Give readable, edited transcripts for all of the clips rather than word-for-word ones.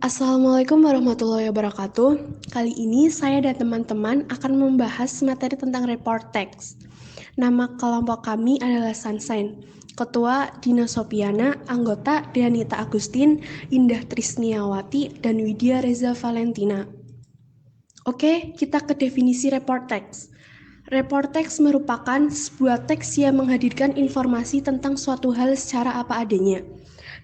Assalamualaikum warahmatullahi wabarakatuh. Kali ini saya dan teman-teman akan membahas materi tentang report text. Nama kelompok kami adalah Sunshine. Ketua Dina Sopiana, anggota Dianita Agustin, Indah Trisniawati, dan Widya Reza Valentina. Oke, kita ke definisi report text. Report text merupakan sebuah teks yang menghadirkan informasi tentang suatu hal secara apa adanya.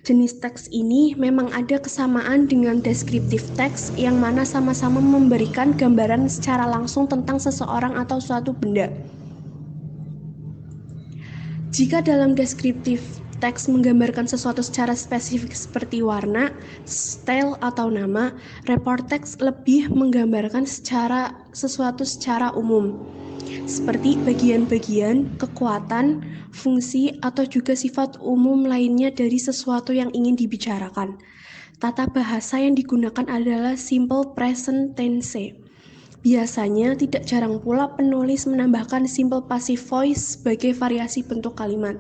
Jenis teks ini memang ada kesamaan dengan deskriptif teks yang mana sama-sama memberikan gambaran secara langsung tentang seseorang atau suatu benda. Jika dalam deskriptif teks menggambarkan sesuatu secara spesifik seperti warna, style, atau nama, report text lebih menggambarkan sesuatu secara umum, seperti bagian-bagian, kekuatan, fungsi, atau juga sifat umum lainnya dari sesuatu yang ingin dibicarakan. Tata bahasa yang digunakan adalah simple present tense. Biasanya tidak jarang pula penulis menambahkan simple passive voice sebagai variasi bentuk kalimat.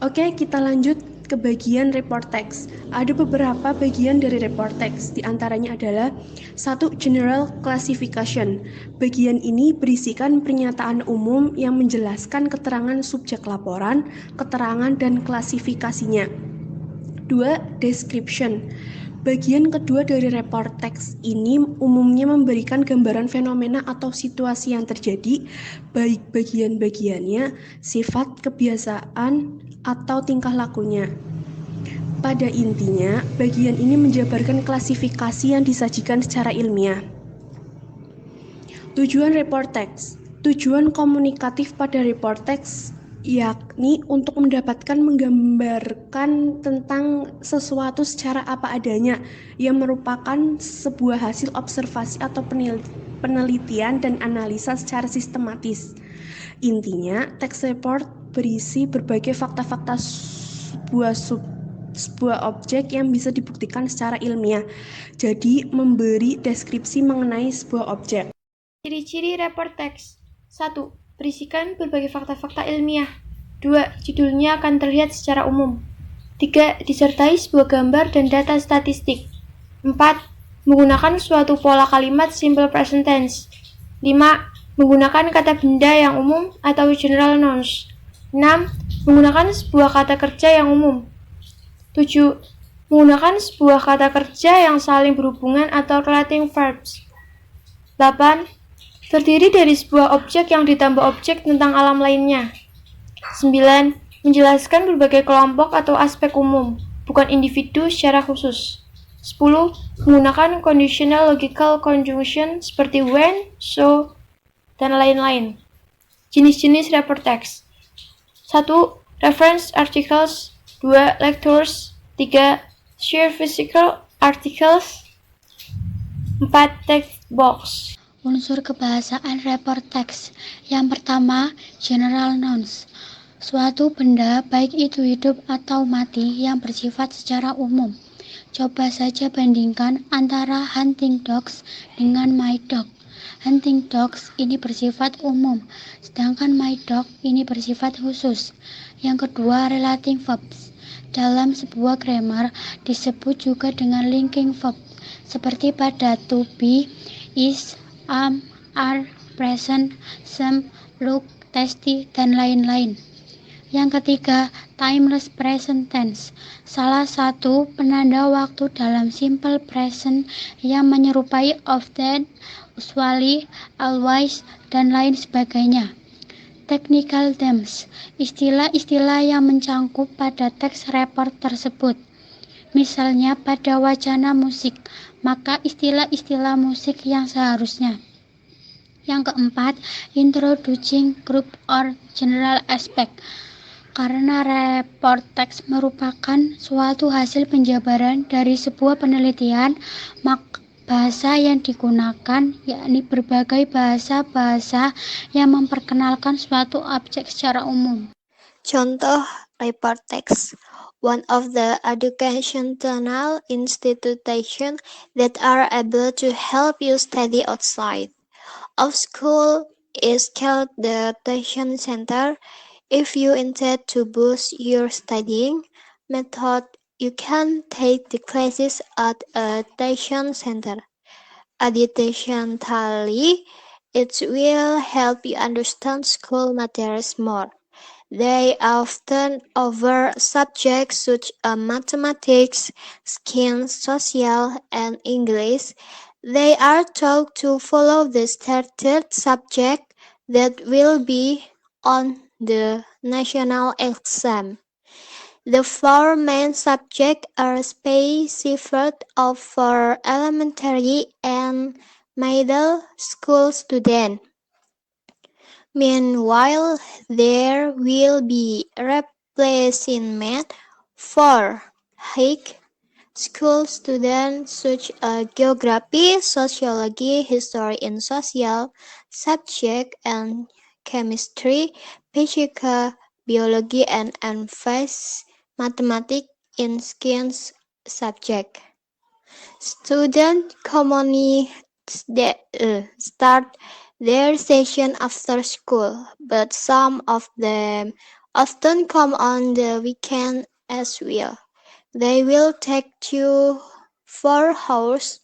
Oke, kita lanjut ke bagian report text. Ada beberapa bagian dari report text, di antaranya adalah 1. General classification. Bagian ini berisikan pernyataan umum yang menjelaskan keterangan subjek laporan, keterangan dan klasifikasinya. 2. Description. Bagian kedua dari report text ini umumnya memberikan gambaran fenomena atau situasi yang terjadi, baik bagian-bagiannya, sifat, kebiasaan, atau tingkah lakunya. Pada intinya, bagian ini menjabarkan klasifikasi yang disajikan secara ilmiah. Tujuan report text. Tujuan komunikatif pada report text yakni untuk menggambarkan tentang sesuatu secara apa adanya yang merupakan sebuah hasil observasi atau penelitian dan analisa secara sistematis. Intinya, text report berisi berbagai fakta-fakta sebuah objek yang bisa dibuktikan secara ilmiah. Jadi, memberi deskripsi mengenai sebuah objek. Ciri-ciri report text. 1. Berisikan berbagai fakta-fakta ilmiah. 2. Judulnya akan terlihat secara umum. 3. Disertai sebuah gambar dan data statistik. 4. Menggunakan suatu pola kalimat simple present tense. 5. Menggunakan kata benda yang umum atau general nouns. 6. Menggunakan sebuah kata kerja yang umum. 7. Menggunakan sebuah kata kerja yang saling berhubungan atau relating verbs. 8. Terdiri dari sebuah objek yang ditambah objek tentang alam lainnya. 9. Menjelaskan berbagai kelompok atau aspek umum, bukan individu secara khusus. 10. Menggunakan conditional logical conjunction seperti when, so, dan lain-lain. Jenis-jenis report text. 1. Reference articles. 2. Lectures. 3. Sheer physical articles. 4. Text box. Unsur kebahasaan report text. Yang pertama, general nouns. Suatu benda, baik itu hidup atau mati, yang bersifat secara umum. Coba saja bandingkan antara hunting dogs dengan my dog. Hunting dogs ini bersifat umum, sedangkan my dog ini bersifat khusus. Yang kedua, relating verbs. Dalam sebuah grammar disebut juga dengan linking verb, seperti pada to be, is, are, present, some, look, tasty, dan lain-lain. Yang ketiga, timeless present tense. Salah satu penanda waktu dalam simple present yang menyerupai often, usually, always, dan lain sebagainya. Technical terms, istilah-istilah yang mencangkup pada teks report tersebut. Misalnya pada wacana musik, maka istilah-istilah musik yang seharusnya. Yang keempat, introducing group or general aspect. Karena report text merupakan suatu hasil penjabaran dari sebuah penelitian, maka bahasa yang digunakan yakni berbagai bahasa-bahasa yang memperkenalkan suatu objek secara umum. Contoh report text. One of the educational institutions that are able to help you study outside of school is called the tuition center. If you intend to boost your studying method, You can take the classes at a tuition center. Additionally, it will help you understand school materials more. They often cover subjects such as mathematics, science, social, and English. They are taught to follow the started subject that will be on the national exam. The four main subjects are specified for elementary and middle school students. Meanwhile, there will be replacement for high school students such as geography, sociology, history and social subjects, and chemistry, physics, biology, and advanced mathematics in science subject. Student communities start their session after school, but some of them often come on the weekend as well. They will take 4 hours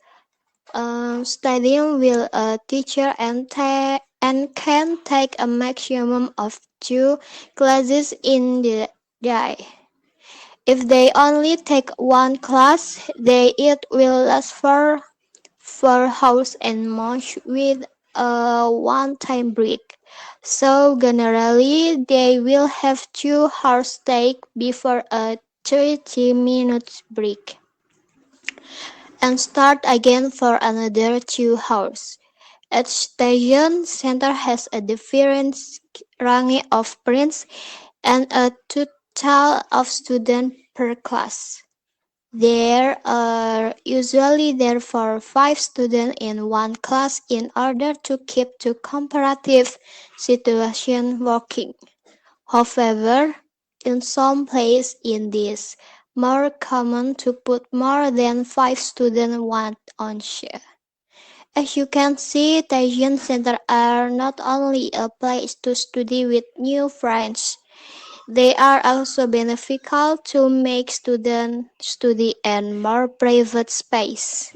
studying with a teacher and can take a maximum of 2 classes in the day. If they only take one class, it will last for 4 hours and much with a one-time break. So generally, they will have 2 hours take before a 30 minutes break and start again for another 2 hours. Each station center has a different ranking of prints and a total of students per class. There are usually therefore 5 students in one class in order to keep the comparative situation working. However, in some places it is more common to put more than 5 students on share. As you can see, Taizhen Center are not only a place to study with new friends, they are also beneficial to make students study in more private space.